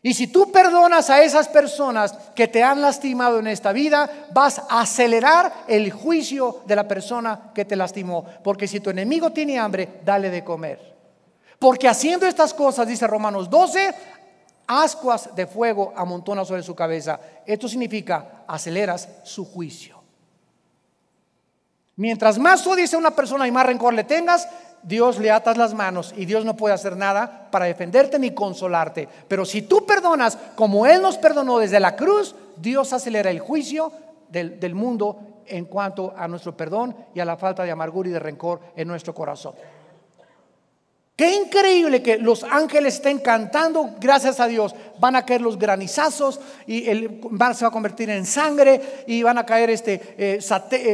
Y si tú perdonas a esas personas que te han lastimado en esta vida, vas a acelerar el juicio de la persona que te lastimó. Porque si tu enemigo tiene hambre, dale de comer. Porque haciendo estas cosas, dice Romanos 12, ascuas de fuego amontona sobre su cabeza. Esto significa aceleras su juicio. Mientras más odies a una persona y más rencor le tengas, Dios le atas las manos y Dios no puede hacer nada para defenderte ni consolarte. Pero si tú perdonas como Él nos perdonó desde la cruz, Dios acelera el juicio del mundo en cuanto a nuestro perdón y a la falta de amargura y de rencor en nuestro corazón. Qué increíble que los ángeles estén cantando, gracias a Dios. Van a caer los granizazos y el mar se va a convertir en sangre y van a caer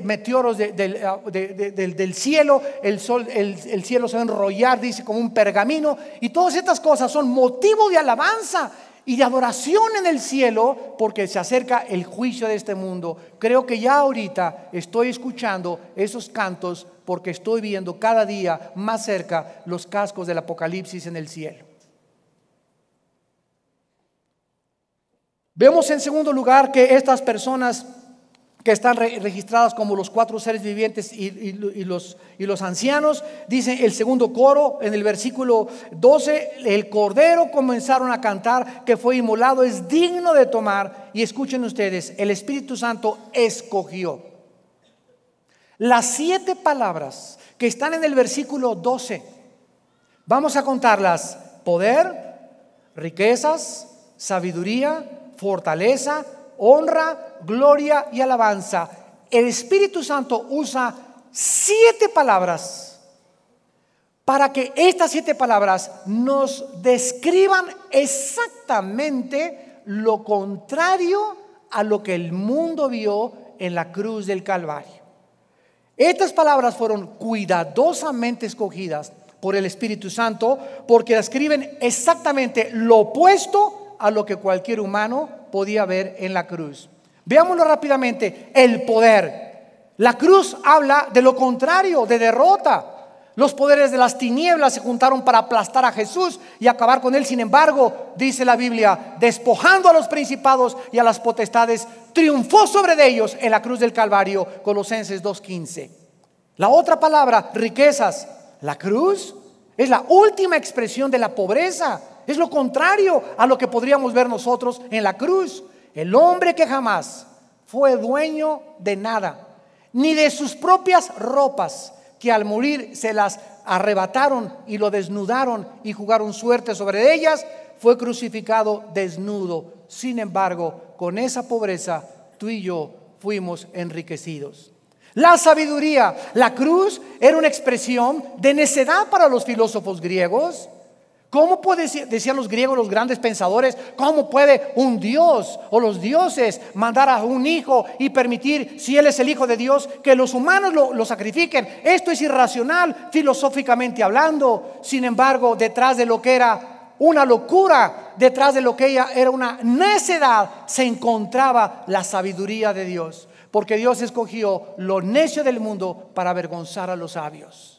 meteoros del cielo. El cielo se va a enrollar, dice, como un pergamino. Y todas estas cosas son motivo de alabanza y de adoración en el cielo, porque se acerca el juicio de este mundo. Creo que ya ahorita estoy escuchando esos cantos, porque estoy viendo cada día más cerca los cascos del Apocalipsis en el cielo. Vemos en segundo lugar que estas personas que están registradas como los 4 seres vivientes y los ancianos, dice el segundo coro en el versículo 12: el cordero comenzaron a cantar que fue inmolado es digno de tomar. Y escuchen ustedes, el Espíritu Santo escogió. Las 7 palabras que están en el versículo 12, vamos a contarlas: poder, riquezas, sabiduría, fortaleza, honra, gloria y alabanza. El Espíritu Santo usa 7 palabras para que estas 7 palabras nos describan exactamente lo contrario a lo que el mundo vio en la cruz del Calvario. Estas palabras fueron cuidadosamente escogidas por el Espíritu Santo porque describen exactamente lo opuesto a lo que cualquier humano podía ver en la cruz. Veámoslo rápidamente. El poder. La cruz habla de lo contrario, de derrota. Los poderes de las tinieblas se juntaron para aplastar a Jesús y acabar con él. Sin embargo, dice la Biblia, despojando a los principados y a las potestades, triunfó sobre ellos en la cruz del Calvario. Colosenses 2:15. La otra palabra, riquezas. La cruz es la última expresión de la pobreza. Es lo contrario a lo que podríamos ver nosotros en la cruz. El hombre que jamás fue dueño de nada, ni de sus propias ropas, que al morir se las arrebataron y lo desnudaron y jugaron suerte sobre ellas, fue crucificado desnudo. Sin embargo, con esa pobreza tú y yo fuimos enriquecidos. La sabiduría, la cruz era una expresión de necedad para los filósofos griegos. ¿Cómo puede, decían los griegos, los grandes pensadores, cómo puede un Dios o los dioses mandar a un hijo y permitir, si él es el hijo de Dios, que los humanos lo sacrifiquen? Esto es irracional, filosóficamente hablando. Sin embargo, detrás de lo que era una locura, detrás de lo que ella era una necedad, se encontraba la sabiduría de Dios. Porque Dios escogió lo necio del mundo para avergonzar a los sabios.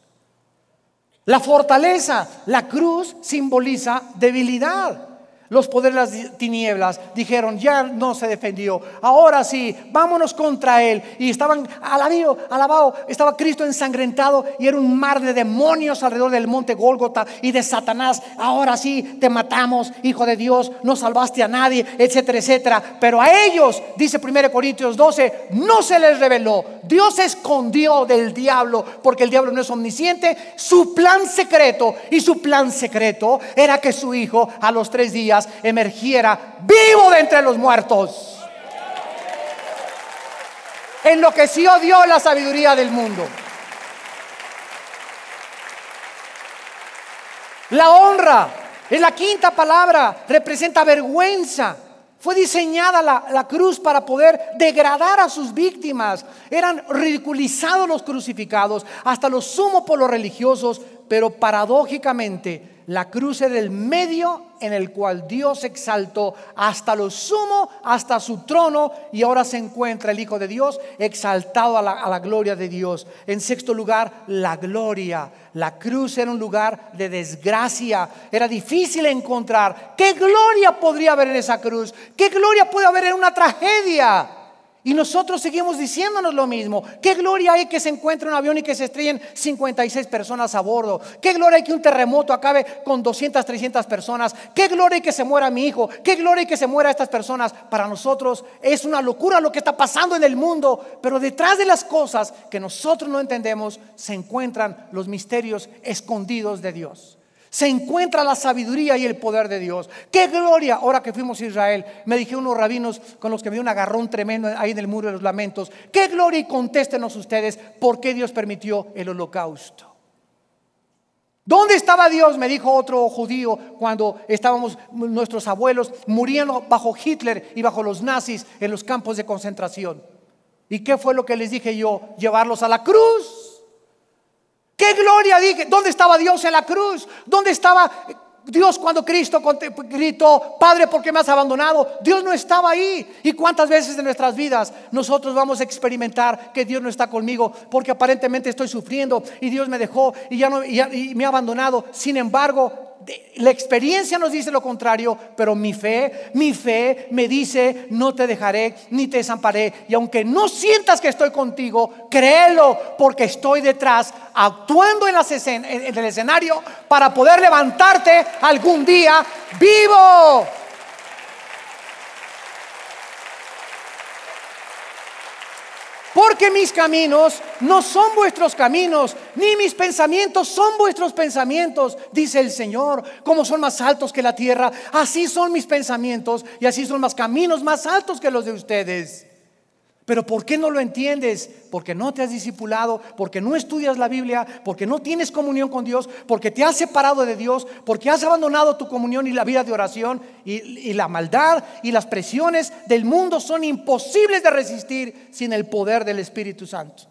La fortaleza, la cruz simboliza debilidad. Los poderes de las tinieblas dijeron, ya no se defendió, ahora sí, vámonos contra él. Y estaban alabado, estaba Cristo ensangrentado y era un mar de demonios alrededor del monte Gólgota y de Satanás. Ahora sí, te matamos, hijo de Dios, no salvaste a nadie, etcétera, etcétera. Pero a ellos, dice 1 Corintios 12, no se les reveló. Dios se escondió del diablo, porque el diablo no es omnisciente. Su plan secreto, y su plan secreto era que su hijo a los 3 días emergiera vivo de entre los muertos. Enloqueció Dios la sabiduría del mundo. La honra es la quinta palabra, representa vergüenza. Fue diseñada la cruz para poder degradar a sus víctimas. Eran ridiculizados los crucificados, hasta lo sumo por los religiosos. Pero paradójicamente, la cruz era el medio en el cual Dios exaltó hasta lo sumo, hasta su trono. Y ahora se encuentra el Hijo de Dios exaltado a la gloria de Dios. En sexto lugar, la gloria. La cruz era un lugar de desgracia. Era difícil encontrar. ¿Qué gloria podría haber en esa cruz? ¿Qué gloria puede haber en una tragedia? Y nosotros seguimos diciéndonos lo mismo. ¿Qué gloria hay que se encuentre un avión y que se estrellen 56 personas a bordo? ¿Qué gloria hay que un terremoto acabe con 200, 300 personas? ¿Qué gloria hay que se muera mi hijo? ¿Qué gloria hay que se muera estas personas? Para nosotros es una locura lo que está pasando en el mundo. Pero detrás de las cosas que nosotros no entendemos se encuentran los misterios escondidos de Dios. Se encuentra la sabiduría y el poder de Dios. ¡Qué gloria! Ahora que fuimos a Israel, me dijeron unos rabinos con los que me dio un agarrón tremendo ahí en el muro de los lamentos. ¡Qué gloria! Y contéstenos ustedes, ¿por qué Dios permitió el holocausto? ¿Dónde estaba Dios? Me dijo otro judío cuando estábamos, nuestros abuelos muriendo bajo Hitler y bajo los nazis en los campos de concentración. ¿Y qué fue lo que les dije yo? Llevarlos a la cruz. ¡Qué gloria! Dije, ¿dónde estaba Dios en la cruz? ¿Dónde estaba Dios cuando Cristo gritó, Padre, ¿por qué me has abandonado? Dios no estaba ahí. ¿Y cuántas veces en nuestras vidas nosotros vamos a experimentar que Dios no está conmigo porque aparentemente estoy sufriendo y Dios me dejó y me ha abandonado? Sin embargo, la experiencia nos dice lo contrario, pero mi fe me dice, no te dejaré ni te desamparé. Y aunque no sientas que estoy contigo, créelo, porque estoy detrás, actuando en el escenario para poder levantarte algún día vivo. Porque mis caminos no son vuestros caminos, ni mis pensamientos son vuestros pensamientos, dice el Señor. Como son más altos que la tierra, así son mis pensamientos y así son los caminos más altos que los de ustedes. Pero ¿por qué no lo entiendes? Porque no te has discipulado, porque no estudias la Biblia, porque no tienes comunión con Dios, porque te has separado de Dios, porque has abandonado tu comunión y la vida de oración. Y la maldad y las presiones del mundo son imposibles de resistir sin el poder del Espíritu Santo.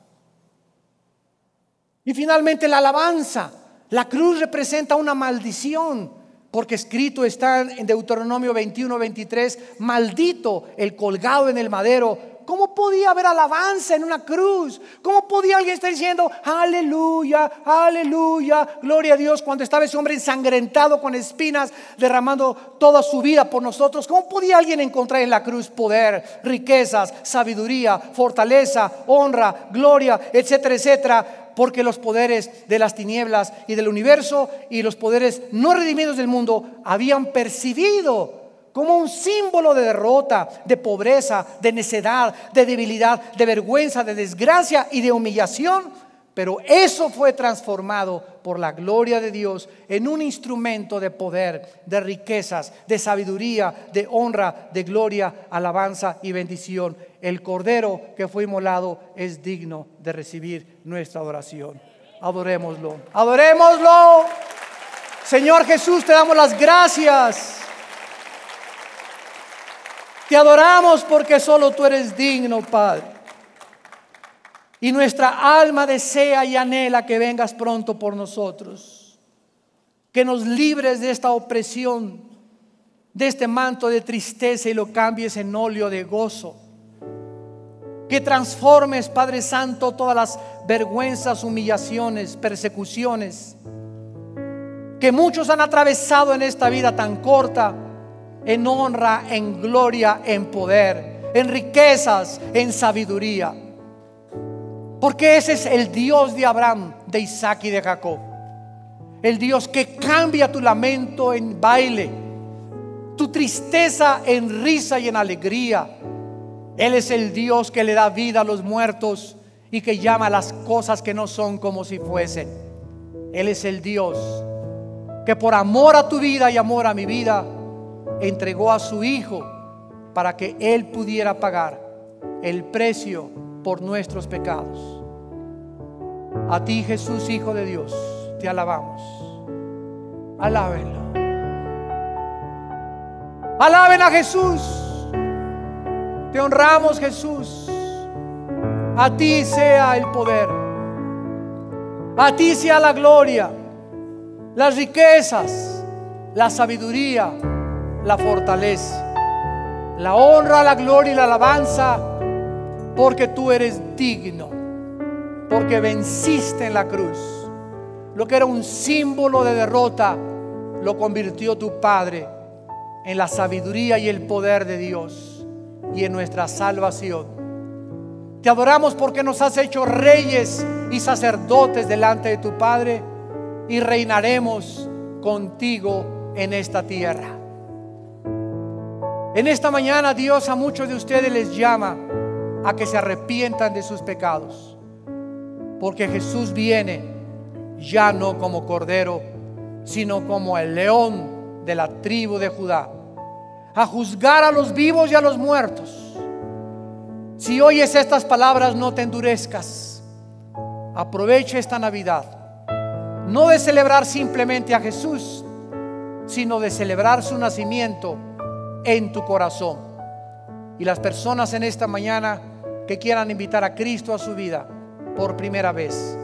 Y finalmente la alabanza. La cruz representa una maldición, porque escrito está en Deuteronomio 21:23, maldito el colgado en el madero ¿cómo podía haber alabanza en una cruz? ¿Cómo podía alguien estar diciendo aleluya, aleluya, gloria a Dios, cuando estaba ese hombre ensangrentado con espinas, derramando toda su vida por nosotros? ¿Cómo podía alguien encontrar en la cruz poder, riquezas, sabiduría, fortaleza, honra, gloria, etcétera, etcétera? Porque los poderes de las tinieblas y del universo y los poderes no redimidos del mundo habían percibido como un símbolo de derrota, de pobreza, de necedad, de debilidad, de vergüenza, de desgracia y de humillación. Pero eso fue transformado por la gloria de Dios en un instrumento de poder, de riquezas, de sabiduría, de honra, de gloria, alabanza y bendición. El Cordero que fue inmolado es digno de recibir nuestra adoración. Adorémoslo, adorémoslo. Señor Jesús, te damos las gracias. Te adoramos porque solo tú eres digno, Padre. Y nuestra alma desea y anhela que vengas pronto por nosotros. Que nos libres de esta opresión, de este manto de tristeza y lo cambies en óleo de gozo. Que transformes, Padre Santo, todas las vergüenzas, humillaciones, persecuciones que muchos han atravesado en esta vida tan corta, en honra, en gloria, en poder, en riquezas, en sabiduría. Porque ese es el Dios de Abraham, de Isaac y de Jacob. El Dios que cambia tu lamento en baile, tu tristeza en risa y en alegría. Él es el Dios que le da vida a los muertos y que llama a las cosas que no son como si fuesen. Él es el Dios que por amor a tu vida y amor a mi vida entregó a su Hijo para que Él pudiera pagar el precio por nuestros pecados. A ti, Jesús, Hijo de Dios, te alabamos. Alábenlo. Alaben a Jesús. Te honramos, Jesús. A ti sea el poder, a ti sea la gloria, las riquezas, la sabiduría, la fortaleza, la honra, la gloria y la alabanza, porque tú eres digno, porque venciste en la cruz. Lo que era un símbolo de derrota lo convirtió tu Padre en la sabiduría y el poder de Dios y en nuestra salvación. Te adoramos porque nos has hecho reyes y sacerdotes delante de tu Padre, y reinaremos contigo en esta tierra. En esta mañana, Dios a muchos de ustedes les llama a que se arrepientan de sus pecados, porque Jesús viene ya no como cordero, sino como el león de la tribu de Judá, a juzgar a los vivos y a los muertos. Si oyes estas palabras, no te endurezcas. Aprovecha esta Navidad, no de celebrar simplemente a Jesús, sino de celebrar su nacimiento en tu corazón. Y las personas en esta mañana que quieran invitar a Cristo a su vida por primera vez,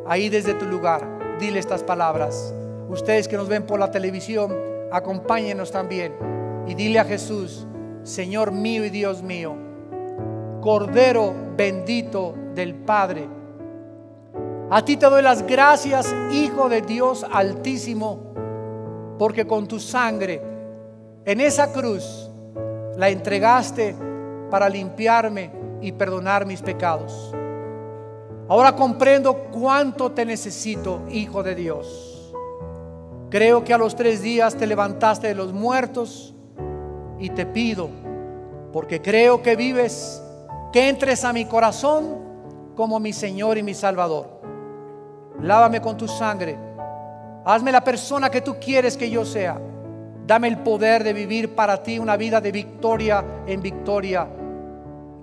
ahí desde tu lugar, dile estas palabras. Ustedes que nos ven por la televisión, acompáñenos también y dile a Jesús: Señor mío y Dios mío, Cordero bendito del Padre, a ti te doy las gracias, Hijo de Dios Altísimo, porque con tu sangre en esa cruz la entregaste para limpiarme y perdonar mis pecados. Ahora comprendo cuánto te necesito, Hijo de Dios. Creo que a los 3 días te levantaste de los muertos, y te pido, porque creo que vives, que entres a mi corazón como mi Señor y mi Salvador. Lávame con tu sangre, hazme la persona que tú quieres que yo sea. Dame el poder de vivir para ti una vida de victoria en victoria,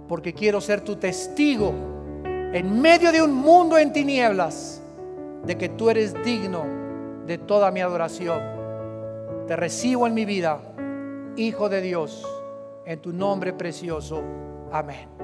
porque quiero ser tu testigo en medio de un mundo en tinieblas de que tú eres digno de toda mi adoración. Te recibo en mi vida, Hijo de Dios, en tu nombre precioso. Amén.